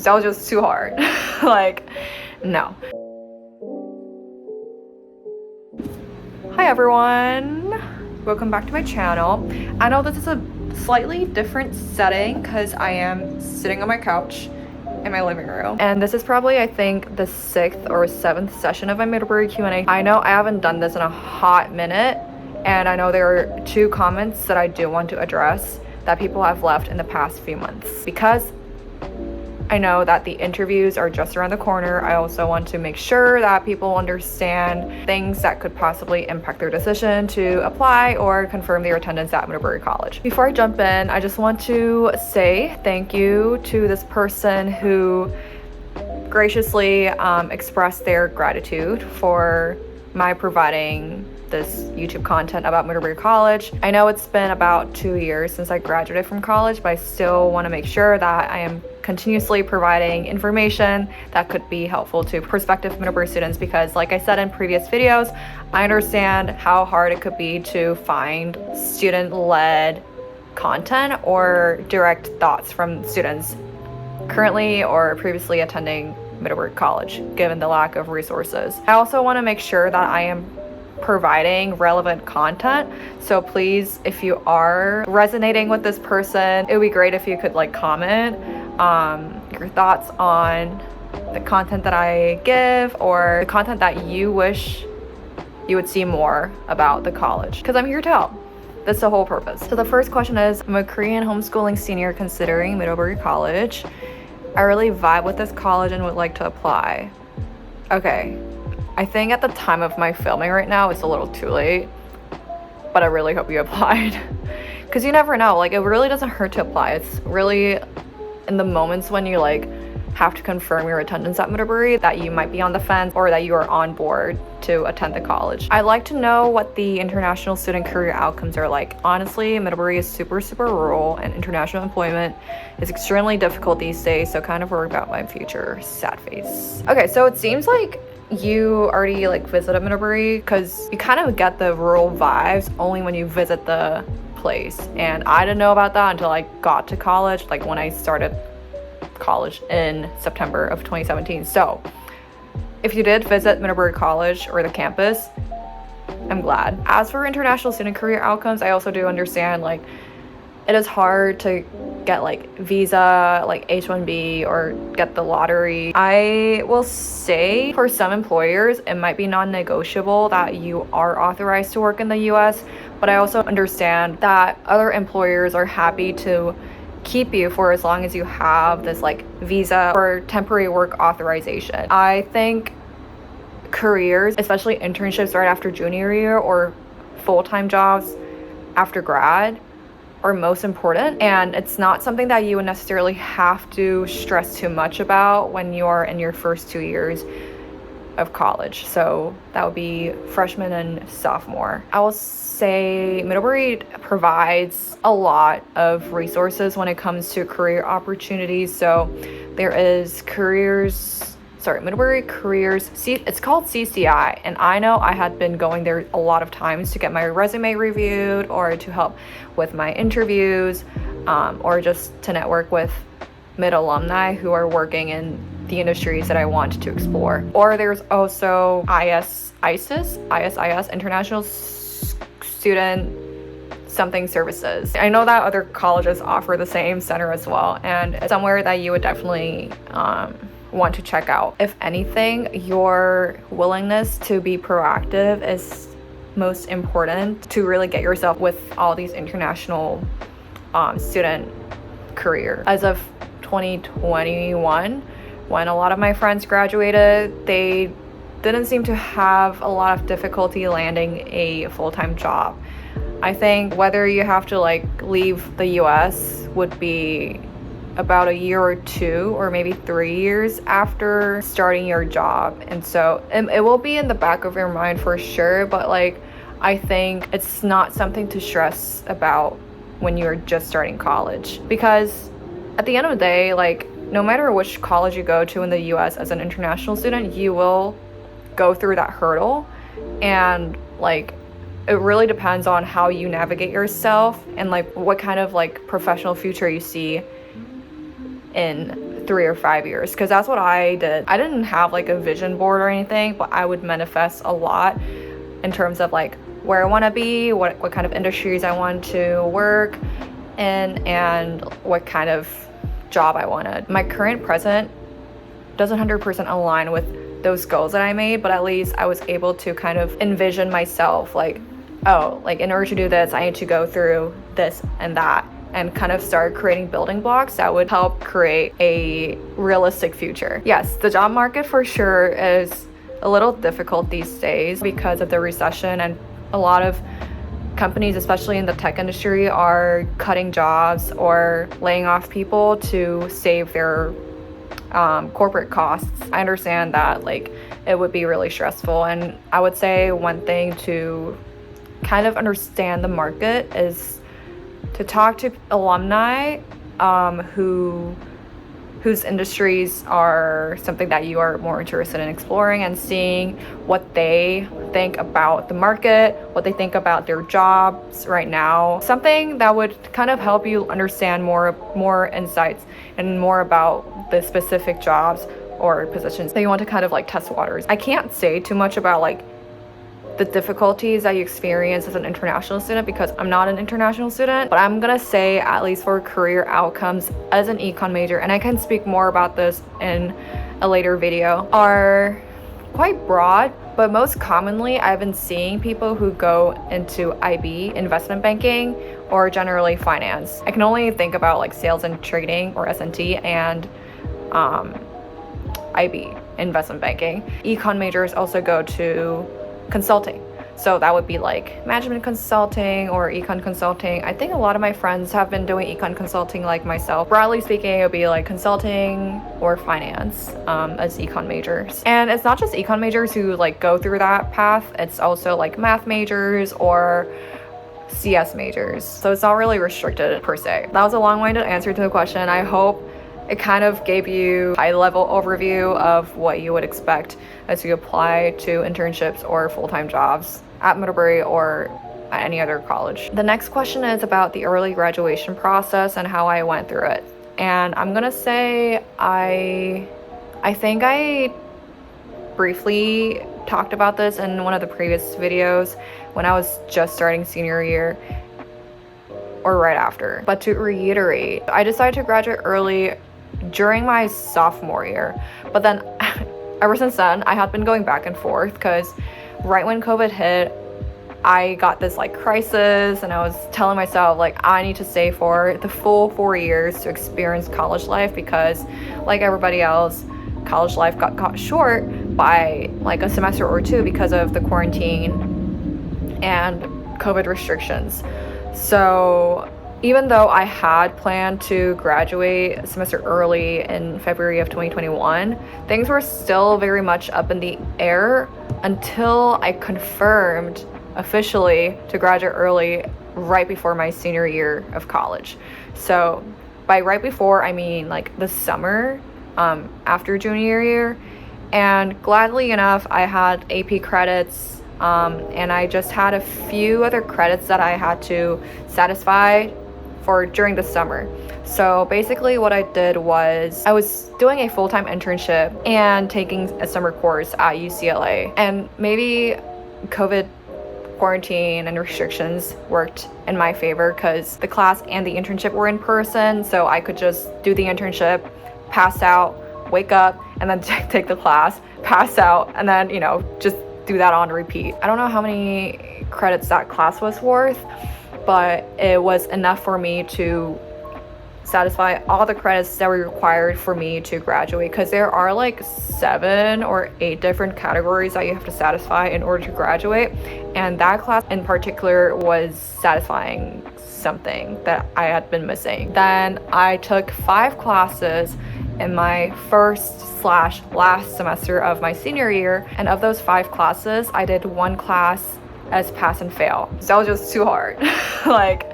That was just too hard. Like, no. Hi everyone, welcome back to my channel. I know this is a slightly different setting because I am sitting on my couch in my living room, and this is probably, I think, the 6th or 7th session of my Middlebury Q&A. I know I haven't done this in a hot minute, and I know there are 2 comments that I do want to address that people have left in the past few months. Because I know that the interviews are just around the corner, I also want to make sure that people understand things that could possibly impact their decision to apply or confirm their attendance at Middlebury College. Before I jump in, I just want to say thank you to this person who graciously expressed their gratitude for my providing this YouTube content about Middlebury College. I know it's been about 2 years since I graduated from college, but I still want to make sure that I am continuously providing information that could be helpful to prospective Middlebury students, because like I said in previous videos, I understand how hard it could be to find student-led content or direct thoughts from students currently or previously attending Middlebury College, given the lack of resources. I also want to make sure that I am providing relevant content, so please, if you are resonating with this person, it would be great if you could like comment your thoughts on the content that I give or the content that you wish you would see more about the college, because I'm here to help. That's the whole purpose. So the first question is, I'm a Korean homeschooling senior considering Middlebury College. I really vibe with this college and would like to apply. Okay, I think at the time of my filming right now, it's a little too late, but I really hope you applied. Because you never know, like it really doesn't hurt to apply. It's really in the moments when you like have to confirm your attendance at Middlebury that you might be on the fence or that you are on board to attend the college. I'd like to know what the international student career outcomes are like. Honestly, Middlebury is super rural and international employment is extremely difficult these days, so kind of worried about my future. Sad face. Okay, so it seems like you already like visited Middlebury, because you kind of get the rural vibes only when you visit the place, and I didn't know about that until I got to college, like when I started college in September of 2017. So if you did visit Middlebury College or the campus, I'm glad. As for international student career outcomes, I also do understand like it is hard to get like visa, like H-1B, or get the lottery. I will say for some employers, it might be non-negotiable that you are authorized to work in the US, but I also understand that other employers are happy to keep you for as long as you have this like visa or temporary work authorization. I think careers, especially internships right after junior year or full-time jobs after grad, are most important, and it's not something that you would necessarily have to stress too much about when you're in your first 2 years of college. So that would be freshman and sophomore. I will say Middlebury provides a lot of resources when it comes to career opportunities. So there is Middlebury Careers, it's called CCI, and I know I had been going there a lot of times to get my resume reviewed or to help with my interviews, or just to network with mid alumni who are working in the industries that I want to explore. Or there's also ISIS, International Student something services. I know that other colleges offer the same center as well, and it's somewhere that you would definitely want to check out. If anything, your willingness to be proactive is most important to really get yourself with all these international student career. As of 2021, when a lot of my friends graduated, they didn't seem to have a lot of difficulty landing a full-time job. I think whether you have to like leave the US would be about a year or 2 or maybe 3 years after starting your job, and so it will be in the back of your mind for sure, but like I think it's not something to stress about when you're just starting college, because at the end of the day, like no matter which college you go to in the US as an international student, you will go through that hurdle, and like it really depends on how you navigate yourself and like what kind of like professional future you see in 3 or 5 years, because that's what I did. I didn't have like a vision board or anything, but I would manifest a lot in terms of like where I want to be, what kind of industries I want to work in, and what kind of job I wanted. My current present doesn't 100% align with those goals that I made, but at least I was able to kind of envision myself like, oh, like in order to do this, I need to go through this and that, and kind of start creating building blocks that would help create a realistic future. Yes, the job market for sure is a little difficult these days because of the recession, and a lot of companies, especially in the tech industry, are cutting jobs or laying off people to save their corporate costs. I understand that like it would be really stressful, and I would say one thing to kind of understand the market is to talk to alumni whose industries are something that you are more interested in exploring, and seeing what they think about the market, what they think about their jobs right now. Something that would kind of help you understand more insights and more about the specific jobs or positions that you want to kind of like test waters. I can't say too much about like the difficulties that you experience as an international student because I'm not an international student, but I'm gonna say, at least for career outcomes as an econ major, and I can speak more about this in a later video, are quite broad. But most commonly, I've been seeing people who go into IB, investment banking, or generally finance. I can only think about like sales and trading, or S&T, and IB, investment banking. Econ majors also go to consulting. So that would be like management consulting or econ consulting. I think a lot of my friends have been doing econ consulting like myself. Broadly speaking, it would be like consulting or finance as econ majors. And it's not just econ majors who like go through that path. It's also like math majors or CS majors. So it's not really restricted per se. That was a long-winded answer to the question. I hope it kind of gave you a high-level overview of what you would expect as you apply to internships or full-time jobs at Middlebury or at any other college. The next question is about the early graduation process and how I went through it. And I'm gonna say I think I briefly talked about this in one of the previous videos when I was just starting senior year or right after. But to reiterate, I decided to graduate early during my sophomore year, but then ever since then I had been going back and forth because right when COVID hit, I got this like crisis, and I was telling myself like I need to stay for the full 4 years to experience college life, because like everybody else, college life got cut short by like a semester or two because of the quarantine and COVID restrictions. So even though I had planned to graduate a semester early in February of 2021, things were still very much up in the air until I confirmed officially to graduate early right before my senior year of college. So by right before, I mean like the summer after junior year. And gladly enough, I had AP credits, and I just had a few other credits that I had to satisfy for during the summer. So basically what I did was I was doing a full-time internship and taking a summer course at UCLA. And maybe COVID quarantine and restrictions worked in my favor because the class and the internship were in person, so I could just do the internship, pass out, wake up, and then take the class, pass out, and then, you know, just do that on repeat. I don't know how many credits that class was worth, but it was enough for me to satisfy all the credits that were required for me to graduate, because there are like 7 or 8 different categories that you have to satisfy in order to graduate, and that class in particular was satisfying something that I had been missing. Then I took 5 classes in my first/last semester of my senior year, and of those 5 classes, I did 1 class as pass and fail. So that was just too hard. Like,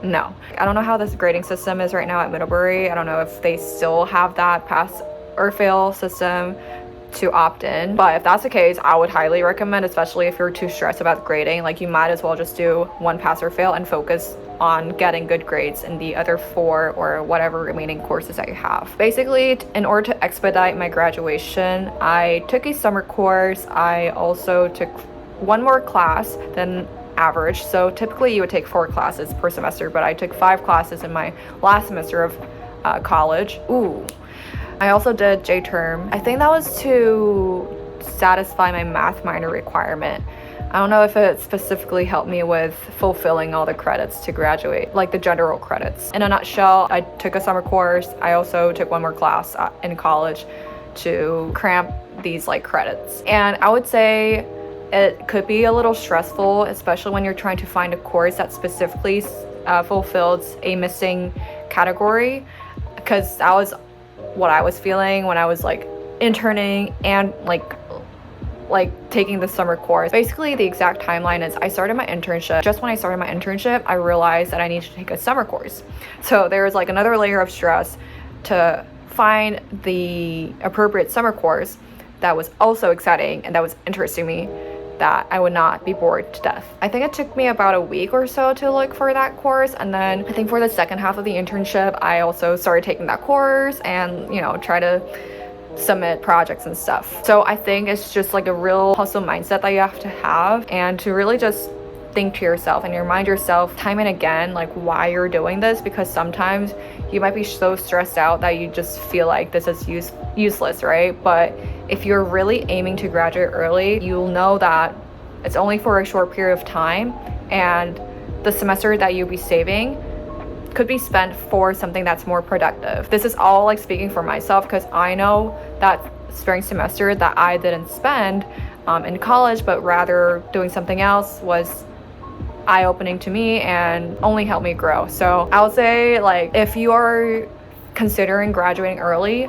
no. I don't know how this grading system is right now at Middlebury. I don't know if they still have that pass or fail system to opt in. But if that's the case, I would highly recommend, especially if you're too stressed about grading, like you might as well just do one pass or fail and focus on getting good grades in the other 4 or whatever remaining courses that you have. Basically, in order to expedite my graduation, I took a summer course. I also took one more class than average. So typically you would take 4 classes per semester, but I took 5 classes in my last semester of college. Ooh. I also did J-term. I think that was to satisfy my math minor requirement. I don't know if it specifically helped me with fulfilling all the credits to graduate, like the general credits. In a nutshell, I took a summer course. I also took one more class in college to cramp these like credits. And I would say it could be a little stressful, especially when you're trying to find a course that specifically fulfills a missing category, because that was what I was feeling when I was like interning and like taking the summer course. Basically, the exact timeline is I started my internship. Just when I started my internship, I realized that I needed to take a summer course. So there was like another layer of stress to find the appropriate summer course that was also exciting and that was interesting me, that I would not be bored to death. I think it took me about a week or so to look for that course, and then I think for the second half of the internship, I also started taking that course and, you know, try to submit projects and stuff. So I think it's just like a real hustle mindset that you have to have, and to really just think to yourself and remind yourself time and again like why you're doing this, because sometimes you might be so stressed out that you just feel like this is useless, right? But if you're really aiming to graduate early, you'll know that it's only for a short period of time, and the semester that you'll be saving could be spent for something that's more productive. This is all like speaking for myself, because I know that spring semester that I didn't spend in college, but rather doing something else, was eye-opening to me and only helped me grow. So I would say, like, if you are considering graduating early,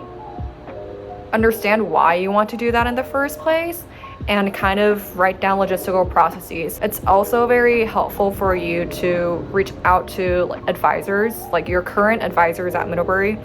understand why you want to do that in the first place, and kind of write down logistical processes. It's also very helpful for you to reach out to like advisors, like your current advisors at Middlebury,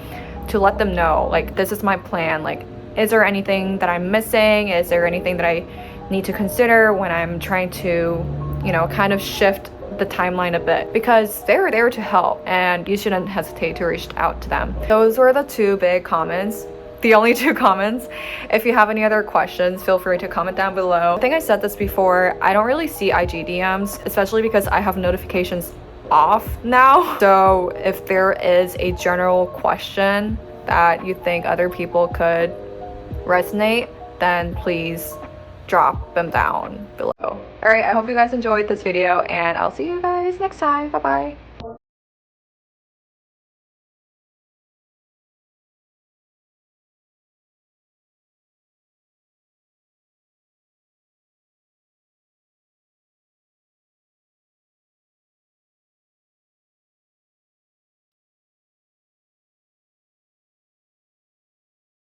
to let them know, like, this is my plan. Like, is there anything that I'm missing? Is there anything that I need to consider when I'm trying to, you know, kind of shift the timeline a bit? Because they're there to help, and you shouldn't hesitate to reach out to them. Those were the 2 big comments. The only 2 comments. If you have any other questions, feel free to comment down below. I think I said this before, I don't really see IG DMs, especially because I have notifications off now. So if there is a general question that you think other people could resonate, then please drop them down below. All right, I hope you guys enjoyed this video, and I'll see you guys next time. Bye bye.